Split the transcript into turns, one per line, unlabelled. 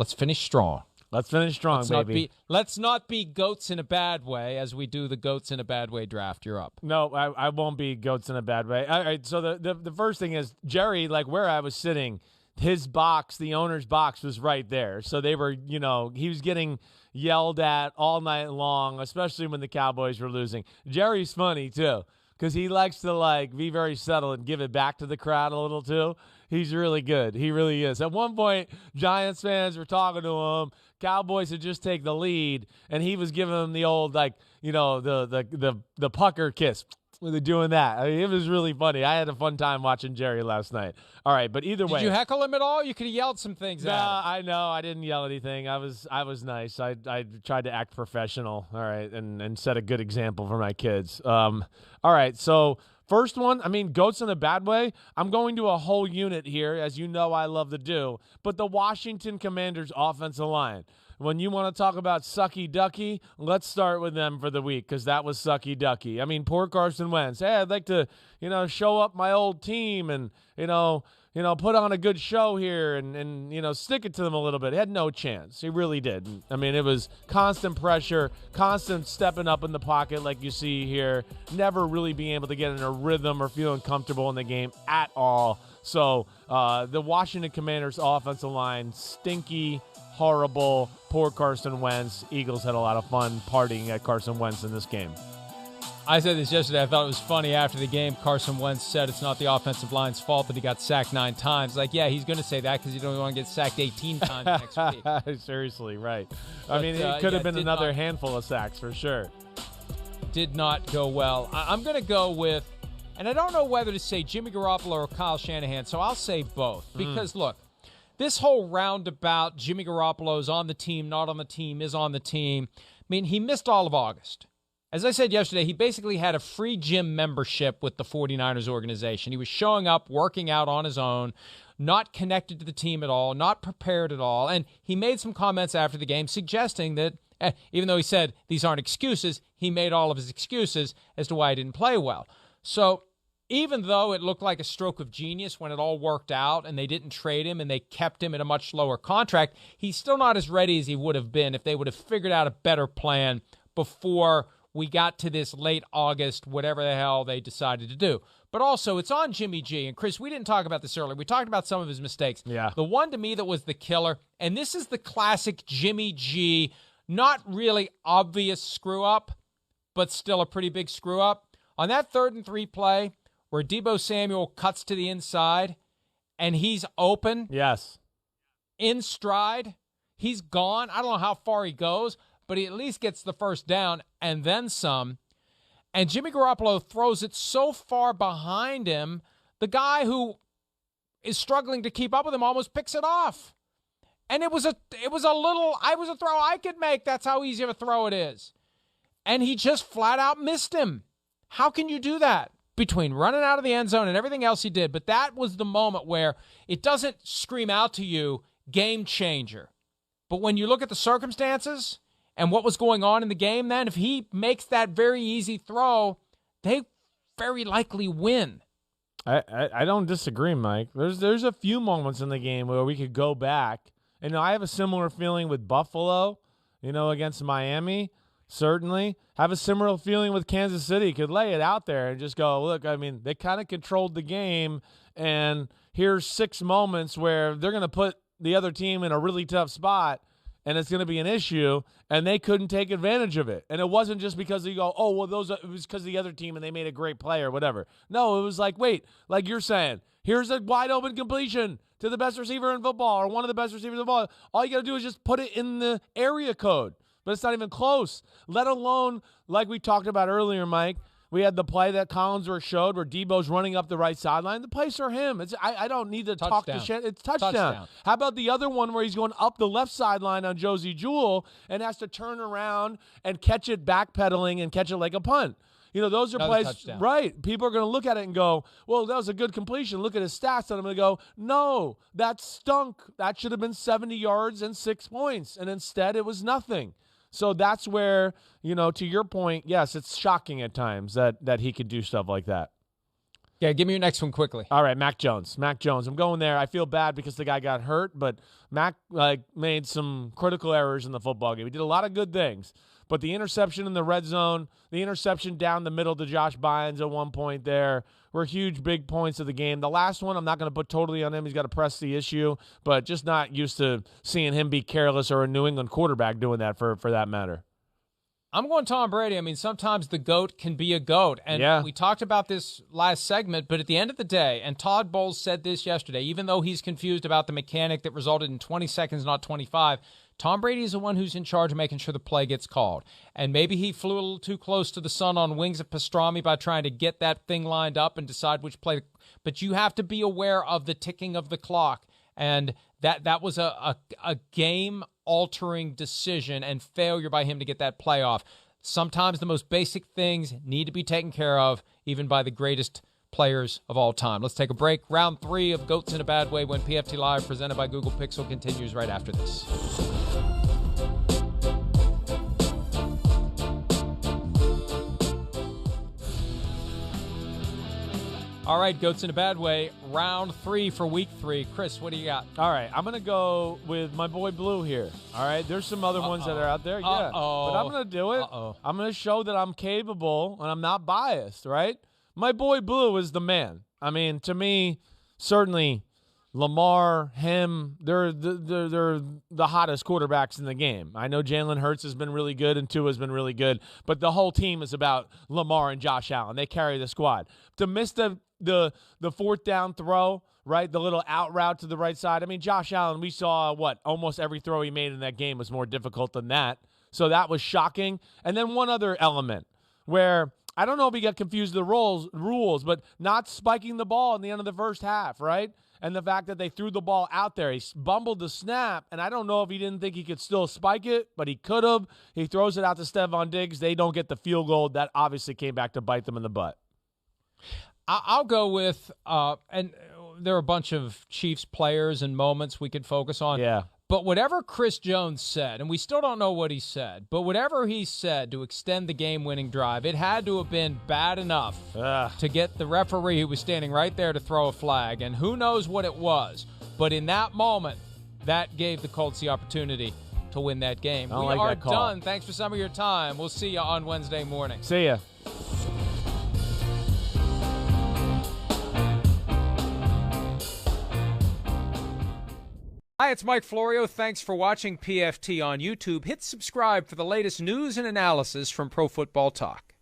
Let's finish strong.
Let's finish strong, baby.
Let's not be goats in a bad way as we do the goats in a bad way draft. You're up.
No, I won't be goats in a bad way. All right, so the first thing is Jerry, like where I was sitting, his box, the owner's box was right there. So they were, he was getting yelled at all night long, especially when the Cowboys were losing. Jerry's funny, too, because he likes to, be very subtle and give it back to the crowd a little, too. He's really good. He really is. At one point, Giants fans were talking to him. Cowboys had just taken the lead, and he was giving them the old, the pucker kiss. They're doing that. I mean, it was really funny. I had a fun time watching Jerry last night. All right, but either way.
Did you heckle him at all? You could have yelled some things at him.
I know. I didn't yell anything. I was nice. I tried to act professional, all right, and set a good example for my kids. All right, so first one, goats in a bad way. I'm going to a whole unit here, as you know I love to do, but the Washington Commanders offensive line. When you want to talk about sucky ducky, let's start with them for the week because that was sucky ducky. Poor Carson Wentz. Hey, I'd like to, show up my old team and, put on a good show here and stick it to them a little bit. He had no chance. He really did. It was constant pressure, constant stepping up in the pocket like you see here, never really being able to get in a rhythm or feeling comfortable in the game at all. So the Washington Commanders offensive line, stinky, horrible, poor Carson Wentz. Eagles had a lot of fun partying at Carson Wentz in this game.
I said this yesterday. I thought it was funny after the game. Carson Wentz said it's not the offensive line's fault that he got sacked 9 times. Yeah, he's going to say that because he don't want to get sacked 18 times next week.
Seriously, right. It could have been another handful of sacks for sure.
Did not go well. I'm going to go with, and I don't know whether to say Jimmy Garoppolo or Kyle Shanahan, so I'll say both. Because, look, this whole roundabout, Jimmy Garoppolo's on the team, not on the team, is on the team. He missed all of August. As I said yesterday, he basically had a free gym membership with the 49ers organization. He was showing up, working out on his own, not connected to the team at all, not prepared at all. And he made some comments after the game suggesting that, even though he said these aren't excuses, he made all of his excuses as to why he didn't play well. So even though it looked like a stroke of genius when it all worked out and they didn't trade him and they kept him at a much lower contract, he's still not as ready as he would have been if they would have figured out a better plan before we got to this late August, whatever the hell they decided to do. But also, it's on Jimmy G. And Chris, we didn't talk about this earlier. We talked about some of his mistakes.
Yeah.
The one to me that was the killer, and this is the classic Jimmy G, not really obvious screw-up, but still a pretty big screw-up. On that 3rd and 3 play, where Deebo Samuel cuts to the inside, and he's open.
Yes.
In stride. He's gone. I don't know how far he goes, but he at least gets the first down and then some. And Jimmy Garoppolo throws it so far behind him, the guy who is struggling to keep up with him almost picks it off. And it was a throw I could make. That's how easy of a throw it is. And he just flat out missed him. How can you do that? Between running out of the end zone and everything else he did. But that was the moment where it doesn't scream out to you, game changer. But when you look at the circumstances and what was going on in the game then, if he makes that very easy throw, they very likely win.
I don't disagree, Mike. There's a few moments in the game where we could go back. And I have a similar feeling with Buffalo, against Miami. Certainly. Have a similar feeling with Kansas City. Could lay it out there and just go, look, they kind of controlled the game, and here's 6 moments where they're going to put the other team in a really tough spot, and it's going to be an issue, and they couldn't take advantage of it. And it wasn't just because you go, it was because of the other team and they made a great play or whatever. No, it was wait, like you're saying, here's a wide-open completion to the best receiver in football or one of the best receivers in football. All you got to do is just put it in the area code. But it's not even close, let alone, like we talked about earlier, Mike, we had the play that Collinsworth showed where Debo's running up the right sideline. The plays are him. I don't need to talk to shit. It's touchdown. How about the other one where he's going up the left sideline on Josie Jewell and has to turn around and catch it backpedaling and catch it like a punt? Those are plays, touchdown. Right? People are going to look at it and go, well, that was a good completion. Look at his stats. And I'm going to go, no, that stunk. That should have been 70 yards and 6 points. And instead, it was nothing. So that's where, to your point, yes, it's shocking at times that he could do stuff like that.
Yeah, give me your next one quickly.
All right, Mac Jones. Mac Jones. I'm going there. I feel bad because the guy got hurt, but Mac made some critical errors in the football game. He did a lot of good things, but the interception in the red zone, the interception down the middle to Josh Bynes at one point there were huge, big points of the game. The last one, I'm not going to put totally on him. He's got to press the issue, but just not used to seeing him be careless or a New England quarterback doing that for that matter.
I'm going Tom Brady. I mean, sometimes the GOAT can be a GOAT. And we talked about this last segment, but at the end of the day, and Todd Bowles said this yesterday, even though he's confused about the mechanic that resulted in 20 seconds, not 25, Tom Brady is the one who's in charge of making sure the play gets called. And maybe he flew a little too close to the sun on wings of pastrami by trying to get that thing lined up and decide which play. But you have to be aware of the ticking of the clock. And that was a game-altering decision and failure by him to get that play off. Sometimes the most basic things need to be taken care of, even by the greatest players of all time. Let's take a break. Round 3 of Goats in a Bad Way when PFT Live, presented by Google Pixel, continues right after this. All right, Goats in a Bad Way, round 3 for week 3. Chris, what do you got?
All right, I'm going to go with my boy Blue here. All right, there's some other ones that are out there. Yeah, but I'm going to do it. I'm going to show that I'm capable and I'm not biased, right? My boy Blue is the man. I mean, to me, certainly Lamar, him, they're the hottest quarterbacks in the game. I know Jalen Hurts has been really good and Tua has been really good, but the whole team is about Lamar and Josh Allen. They carry the squad. To miss the fourth down throw, right, the little out route to the right side. I mean, Josh Allen, we saw almost every throw he made in that game was more difficult than that. So that was shocking. And then one other element where I don't know if he got confused the rules, but not spiking the ball in the end of the first half, right? And the fact that they threw the ball out there. He bumbled the snap, and I don't know if he didn't think he could still spike it, but he could have. He throws it out to Stephon Diggs. They don't get the field goal. That obviously came back to bite them in the butt.
I'll go with, and there are a bunch of Chiefs players and moments we could focus on.
Yeah.
But whatever Chris Jones said, and we still don't know what he said, but whatever he said to extend the game-winning drive, it had to have been bad enough to get the referee who was standing right there to throw a flag. And who knows what it was. But in that moment, that gave the Colts the opportunity to win that game. We are done. Thanks for some of your time. We'll see you on Wednesday morning.
See ya.
Hi, it's Mike Florio. Thanks for watching PFT on YouTube. Hit subscribe for the latest news and analysis from Pro Football Talk.